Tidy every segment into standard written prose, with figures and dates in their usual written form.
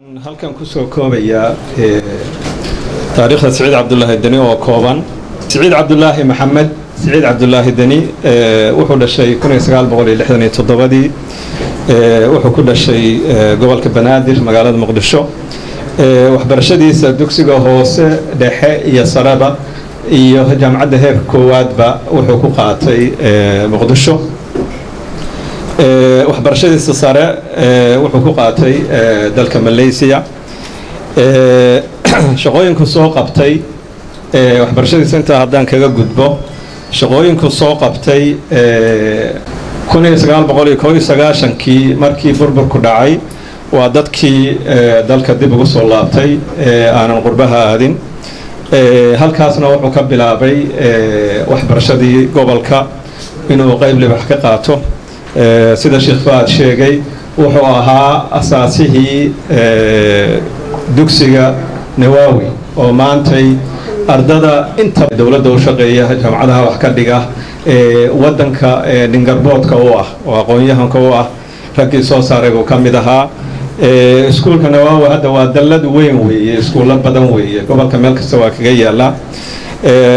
halkan ku soo koobaya taariikhda Saciid Cabdullaahi Dani oo kooban. Saciid Cabdullaahi Maxamed Saciid Cabdullaahi Dani wuxuu dhashay 1967 wuxuu ku dhashay gobolka Banaadir magaalada Muqdisho. waxbarashadiisa dugsiga hoose dhexe iyo saraba iyo jaamacadda heerka koowaadba wuxuu ku qaatay Muqdisho. waxbarashadiisa sare wuxuu ku qaatay dalka Malaysia. shaqooyinku soo qabtay waxbarashadiisa inta haddaan kaga gudbo shaqooyinku soo qabtay 1991kii markii burburku dhacay waa dadkii dalka dib ugu soo laabtay aanan qurbaha aadin. halkaasna wuxuu ka bilaabay waxbarashadii gobolka inuu qayb libax ka qaato. sida Sheekh Faad sheegay wuxuu ahaa asaasihii dugsiga Nawawi oo maantay ardada inta dawladda u shaqeeya jaamacadaha wax ka dhiga wadanka Dingarboodka oo ah oo aqoon-yahanka oo ah raggii soo saaray oo kamid ahaa. iskuulka Nawawi hadda waa dallad weyn weeye iskuulo badan weeye gobolka meel kasta waa kaga yaala.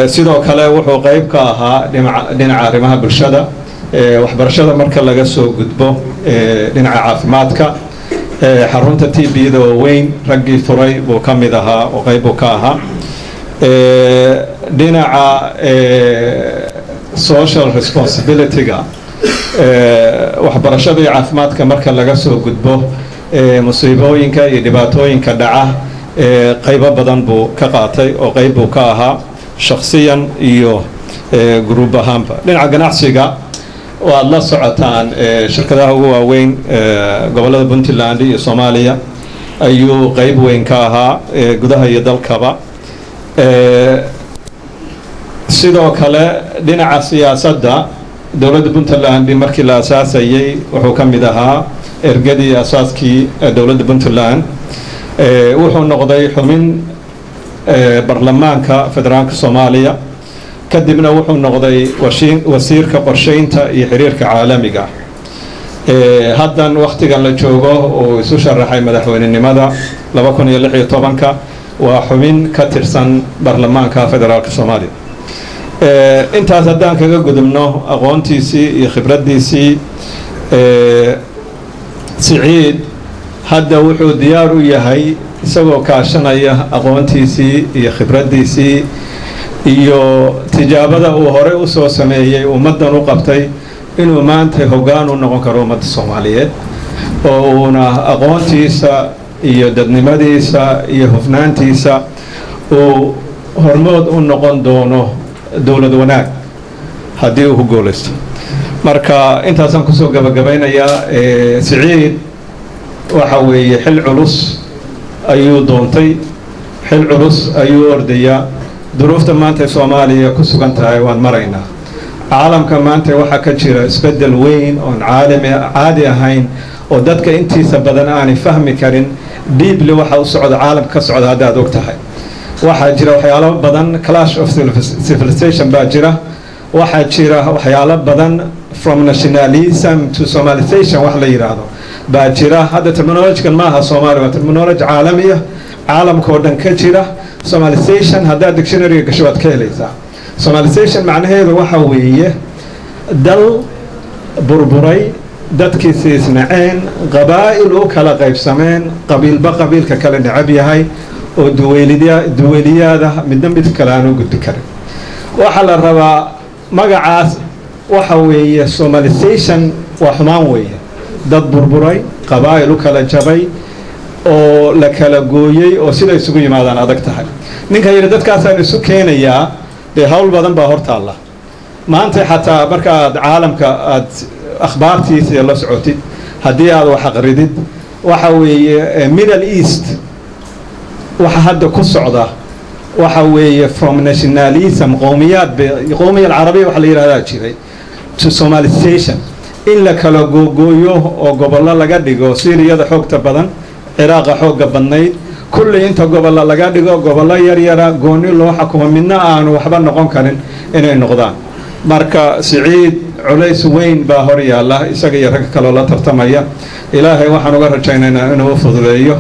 sidoo kale wuxuu qayb ka ahaa dhinaca arrimaha bulshada waxbarashada marka laga soo gudbo dhinaca caafimaadka xarunta TB-da oo weyn raggii furay buu ka mid ahaa oo qayb uu ka ahaa. dhinaca social responsibility-ga waxbarashada iyo caafimaadka marka laga soo gudbo musiibooyinka iyo dhibaatooyinka dhaca qaybo badan buu ka qaatay oo qayb buu ka ahaa shakhsiyan iyo group ahaanba. dhinaca ganacsiga waad la socotaan shirkadaha ugu waaweyn gobolada Puntland iyo Soomaaliya ayuu qayb weyn ka ahaa gudaha iyo dalkaba. sidoo kale dhinaca siyaasadda dawladda Puntland markii la asaasayay wuxuu ka mid ahaa ergadii asaaskii dawladda Puntland. wuxuu noqday xubin baarlamaanka federaalka Soomaaliya kadibna wuxuu noqday wasiirka qorsheynta iyo xiriirka caalamiga. haddan waqtigan la joogo oo isu sharaxay madaxweynenimada 2016 waa xubin ka tirsan baarlamaanka federaalka Soomaaliya. intaas haddaan kaga gudubno aqoontiisii iyo khibradiisii Saciid hadda wuxuu diyaar u yahay isagoo kaashanaya aqoontiisii iyo khibradiisii iyo tijaabada uu hore u soo sameeyay ummadan u qabtay inuu maanta hoggaan u noqon karo ummadda Soomaaliyeed oo uuna aqoontiisa iyo dadnimadiisa iyo hufnaantiisa uu hormood u noqon doono dawlad wanaag haddii uu guuleysto. marka intaasaan kusoo gabagabaynayaa Saciid waxa weeye xil culus ayuu doontay xil culus ayuu ordayaa. duruufta maanta Soomaaliya ku sugan tahay waan maraynaa. caalamka maanta waxa ka jira isbedel weyn oo caadi ahayn oo dadka intiisa badan aanay fahmi karin deeply waxa u socda caalamka ka socda hadda aad og tahay. waxaa jira waxyaalo badan clash of civilization baa jira. waxaa jira waxyaalo badan from nationalism to Somalization wax la yiraahdo baa jira. hadda terminology-kan maaha Soomaali waa terminology caalami ah caalamka oo dhan ka jira. Somalization hadda dictionary gasho waad ka helaysaa. Somalization macnaheedu waxa weeye dal burburay dadkiisa isnaceen qabaa'il u kala qaybsameen qabiilba qabiilka kale necab yahay oo duweliyada midna mid kale aan u gudbi karin. waxa la rabaa magacaas waxa weeye Somalization waa xumaan weeye dad burburay qabaa'il u kala jabay oo la kala gooyay oo sida isugu yimaadaan adag tahay. ninka yiri dadkaas aan isu keenayaa de hawl badan baa hortaala. maanta xataa marka aad caalamka aad akhbaartiisa la socotid haddii aad wax aqridid waxa weeye Middle East waxa hadda ku socda waxa weeye from nationalism qowmiyad carabiya waxa la yiraahdaa jiray to Somalization in la kala gooyo oo gobollo laga dhigo Siiriyada xoogta badan Iraaqa xooga badnayd kulli inta gobollo laga dhigo gobollo yar yar gooni loo xukumo midna aan waxba noqon karin inay noqdaan. marka Saciid culays weyn baa hor yaala isaga iyo rag kale la tartamaya. ilaahay waxaan uga rajaynaynaa inuu fududeeyo